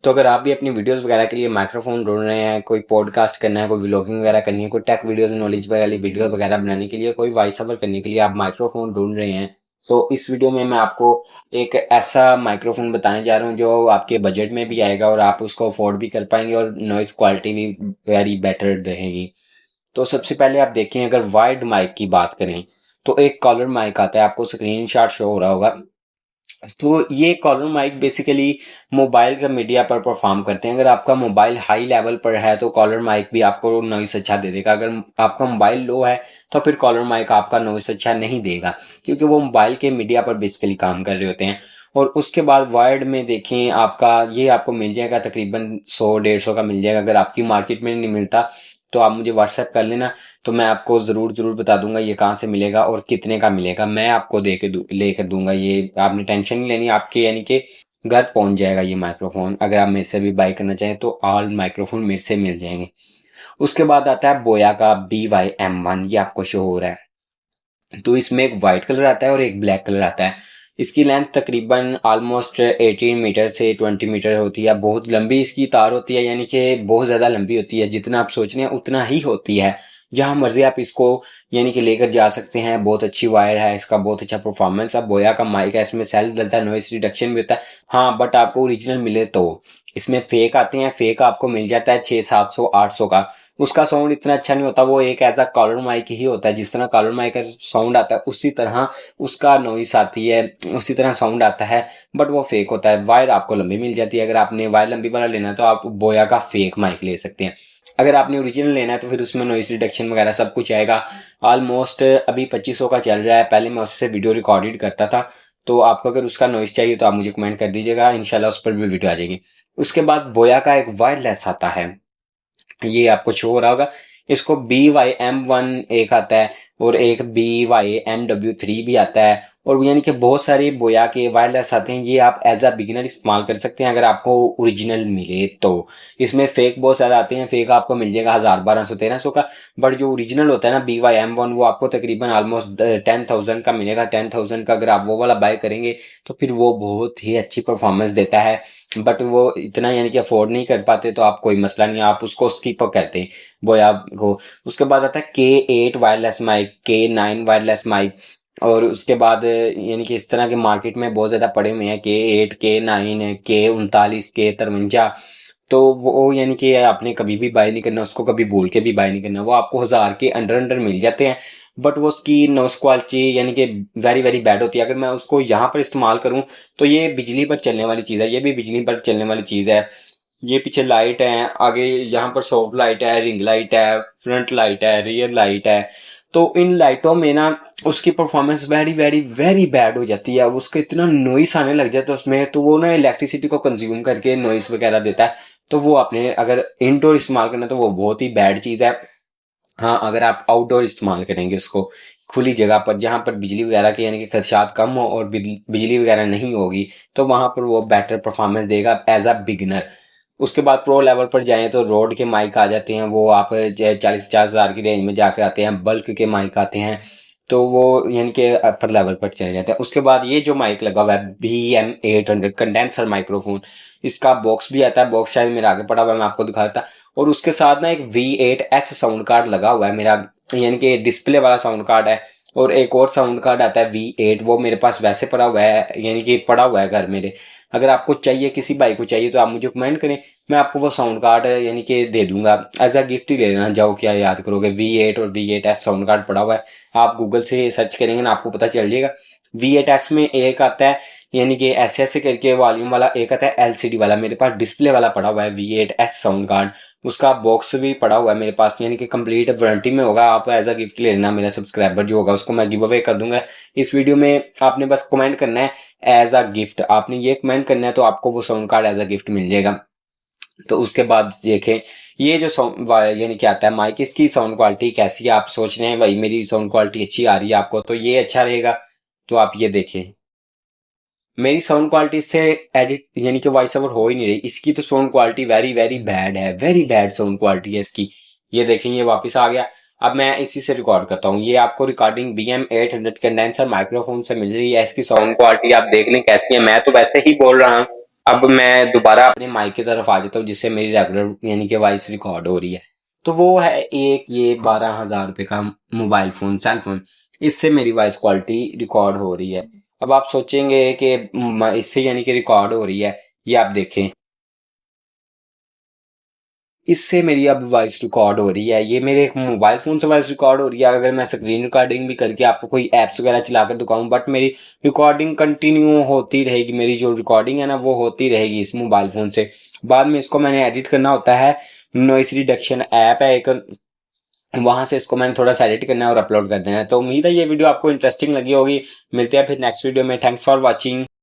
तो अगर आप भी अपनी वीडियोस वगैरह के लिए माइक्रोफोन ढूंढ रहे हैं, कोई पॉडकास्ट करना है, कोई व्लॉगिंग वगैरह करनी है, कोई टेक वीडियोस नॉलेज वाली वीडियो वगैरह बनाने के लिए, कोई वॉइस ओवर करने के लिए आप माइक्रोफोन ढूंढ रहे हैं, तो इस वीडियो में मैं आपको एक ऐसा माइक्रोफोन बताने जा रहा हूँ जो आपके बजट में भी आएगा और आप उसको अफोर्ड भी कर पाएंगे और नॉइस क्वालिटी भी वेरी बेटर रहेगी। तो सबसे पहले आप देखें, अगर वाइड माइक की बात करें तो एक कॉलर माइक आता है, आपको स्क्रीन शॉट शो हो रहा होगा। तो ये कॉलर माइक बेसिकली मोबाइल का मीडिया पर परफॉर्म करते हैं। अगर आपका मोबाइल हाई लेवल पर है तो कॉलर माइक भी आपको नॉइस अच्छा दे देगा। अगर आपका मोबाइल लो है तो फिर कॉलर माइक आपका नॉइस अच्छा नहीं देगा, क्योंकि वो मोबाइल के मीडिया पर बेसिकली काम कर रहे होते हैं। और उसके बाद वायर्ड में देखें, आपका ये आपको मिल जाएगा तकरीबन 100-150 का मिल जाएगा। अगर आपकी मार्केट में नहीं मिलता तो आप मुझे व्हाट्सएप कर लेना, तो मैं आपको ज़रूर बता दूंगा ये कहाँ से मिलेगा और कितने का मिलेगा। मैं आपको लेकर दूंगा, ये आपने टेंशन नहीं लेनी, आपके यानी कि घर पहुंच जाएगा ये माइक्रोफोन। अगर आप मेरे से भी बाई करना चाहें तो ऑल माइक्रोफोन मेरे से मिल जाएंगे। उसके बाद आता है बोया का BY-M1, ये आपको शो हो रहा है। तो इसमें एक वाइट कलर आता है और एक ब्लैक कलर आता है। इसकी लेंथ तकरीबन ऑलमोस्ट 18 मीटर से 20 मीटर होती है। बहुत लंबी इसकी तार होती है, यानी कि बहुत ज़्यादा लंबी होती है। जितना आप सोच रहे हैं उतना ही होती है। जहां मर्जी आप इसको यानी कि लेकर जा सकते हैं। बहुत अच्छी वायर है, इसका बहुत अच्छा परफॉर्मेंस है। बोया का माइक है, इसमें सेल्फ डलता है, नॉइस रिडक्शन भी होता है। हाँ, बट आपको ओरिजिनल मिले तो। इसमें फेक आते हैं, फेक आपको मिल जाता है 600-700-800 का। उसका साउंड इतना अच्छा नहीं होता, वो एक एज अ कॉलर माइक ही होता है। जिस तरह कॉलर माइक का साउंड आता है उसी तरह उसका नॉइस आती है, उसी तरह साउंड आता है। बट वो फेक होता है। वायर आपको लंबी मिल जाती है। अगर आपने वायर लंबी वाला लेना है तो आप बोया का फेक माइक ले सकते हैं। अगर आपने ओरिजिनल लेना है तो फिर उसमें नॉइस रिडक्शन वगैरह सब कुछ आएगा। ऑलमोस्ट अभी 2500 का चल रहा है। पहले मैं उससे वीडियो रिकॉर्डेड करता था। तो आपको अगर उसका नॉइस चाहिए तो आप मुझे कमेंट कर दीजिएगा, इंशाल्लाह उस पर भी वीडियो आ जाएगी। उसके बाद बोया का एक वायरलेस आता है, ये आपको शो हो रहा होगा। इसको BY-M1 एक आता है और एक BY-MW3 भी आता है। और यानी कि बहुत सारे बोया के वायरलेस आते हैं। ये आप एज अ बिगिनर इस्तेमाल कर सकते हैं अगर आपको ओरिजिनल मिले तो। इसमें फेक बहुत सारे आते हैं, फेक आपको मिल जाएगा 1000, 1200, 1300 का। बट जो ओरिजिनल होता है ना BY-M1, वो आपको तकरीबन ऑलमोस्ट 10,000 का मिलेगा। 10,000 का अगर आप वो वाला बाय करेंगे तो फिर वो बहुत ही अच्छी परफॉर्मेंस देता है। बट वो इतना यानी कि अफोर्ड नहीं कर पाते तो आप कोई मसला नहीं, आप उसको स्किप करते हैं बोया को। उसके बाद आता है K8 wireless mic, K9 wireless mic. और उसके बाद यानी कि इस तरह के मार्केट में बहुत ज़्यादा पड़े हुए हैं, K8, K9, K39, K53। तो वो यानी कि आपने कभी भी बाय नहीं करना, उसको कभी भूल के भी बाय नहीं करना। वो आपको 1000 के अंडर अंडर मिल जाते हैं। बट वो उसकी नॉइस क्वालिटी यानी कि वेरी वेरी बैड होती है। अगर मैं उसको यहाँ पर इस्तेमाल करूँ तो ये बिजली पर चलने वाली चीज़ है, ये भी बिजली पर चलने वाली चीज़ है। ये पीछे लाइट है, आगे यहाँ पर सॉफ्ट लाइट है, रिंग लाइट है, फ्रंट लाइट है, रियर लाइट है। तो इन लाइटों में ना उसकी performance very very very bad हो जाती है। उसका इतना नॉइस आने लग जाता है उसमें, तो वो ना इलेक्ट्रिसिटी को कंज्यूम करके नॉइस वगैरह देता है। तो वो आपने अगर इंडोर इस्तेमाल करना है तो वो बहुत ही बैड चीज़ है। हाँ, अगर आप आउटडोर इस्तेमाल करेंगे उसको खुली जगह पर जहाँ पर बिजली वगैरह के यानी कि खदशात कम हो और बिजली वगैरह नहीं होगी, तो वहां पर वो बेटर परफॉर्मेंस देगा एज अ बिगिनर। उसके बाद प्रो लेवल पर जाएं तो रोड के माइक आ जाते हैं। वो आप 40-50 हज़ार की रेंज में जाकर आते हैं। बल्क के माइक आते हैं, तो वो यानी कि अपर लेवल पर चले जाते हैं। उसके बाद ये जो माइक लगा हुआ है BM800 कंडेंसर माइक्रोफोन, इसका बॉक्स भी आता है। बॉक्स शायद मेरे आगे पड़ा हुआ है, मैं आपको दिखाता। और उसके साथ ना एक V8S साउंड कार्ड लगा हुआ है मेरा, यानी कि डिस्प्ले वाला साउंड कार्ड है। और एक और साउंड कार्ड आता है V8, वो मेरे पास वैसे पड़ा हुआ है, यानी कि पड़ा हुआ है घर मेरे। अगर आपको चाहिए, किसी भाई को चाहिए, तो आप मुझे कमेंट करें, मैं आपको वो साउंड कार्ड यानी कि दे दूंगा। एज अ गिफ्ट ही ले लेना, जाओ क्या याद करोगे। V8 और V8S साउंड कार्ड पड़ा हुआ है, आप गूगल से सर्च करेंगे ना आपको पता चल जाएगा। V8S में एक आता है यानी कि ऐसे ऐसे करके वॉल्यूम वाला, एक आता है LCD वाला। मेरे पास डिस्प्ले वाला पड़ा हुआ है V8S साउंड कार्ड। उसका बॉक्स भी पड़ा हुआ है मेरे पास, यानी कि कंप्लीट वारंटी में होगा। आप एज अ गिफ्ट ले लेना, मेरा सब्सक्राइबर जो होगा उसको मैं गिव अवे कर दूंगा इस वीडियो में। आपने बस कमेंट करना है एज अ गिफ्ट, आपने ये कमेंट करना है तो आपको वो sound card as a gift मिल जाएगा। तो उसके बाद देखें, ये जो साउंड यानी क्या आता है माइक, इसकी साउंड क्वालिटी कैसी है। आप सोच रहे हैं भाई मेरी साउंड क्वालिटी अच्छी आ रही है आपको, तो ये अच्छा रहेगा। तो आप ये देखें, मेरी साउंड क्वालिटी से एडिट यानी कि वॉइस ओवर हो ही नहीं रही। इसकी तो sound quality very very bad है, वेरी बैड साउंड क्वालिटी है इसकी। ये देखें, ये वापस आ गया। अब मैं इसी से रिकॉर्ड करता हूँ। ये आपको रिकॉर्डिंग BM800 कंडेंसर माइक्रोफोन से मिल रही है। इसकी साउंड क्वालिटी आप देख लें कैसी है। मैं तो वैसे ही बोल रहा हूँ, अब मैं दोबारा अपने माइक की तरफ आ जाता हूँ जिससे मेरी रेगुलर यानी कि वॉइस रिकॉर्ड हो रही है। तो वो है एक ये 12,000 रुपये का मोबाइल फोन, सेल फोन। इससे मेरी वॉइस क्वालिटी रिकॉर्ड हो रही है। अब आप सोचेंगे कि इससे यानी कि रिकॉर्ड हो रही है, ये आप देखें, इससे मेरी अब वॉइस रिकॉर्ड हो रही है। ये मेरे एक मोबाइल फ़ोन से वॉइस रिकॉर्ड हो रही है। अगर मैं स्क्रीन रिकॉर्डिंग भी करके आपको कोई ऐप्स वगैरह चला कर दिखाऊँ, बट मेरी रिकॉर्डिंग कंटिन्यू होती रहेगी। मेरी जो रिकॉर्डिंग है ना वो होती रहेगी इस मोबाइल फ़ोन से। बाद में इसको मैंने एडिट करना होता है। नॉइस रिडक्शन ऐप है एक, वहां से इसको मैंने थोड़ा सा एडिट करना है और अपलोड कर देना है। तो उम्मीद है ये वीडियो आपको इंटरेस्टिंग लगी होगी। मिलते हैं फिर नेक्स्ट वीडियो में। Thanks for watching.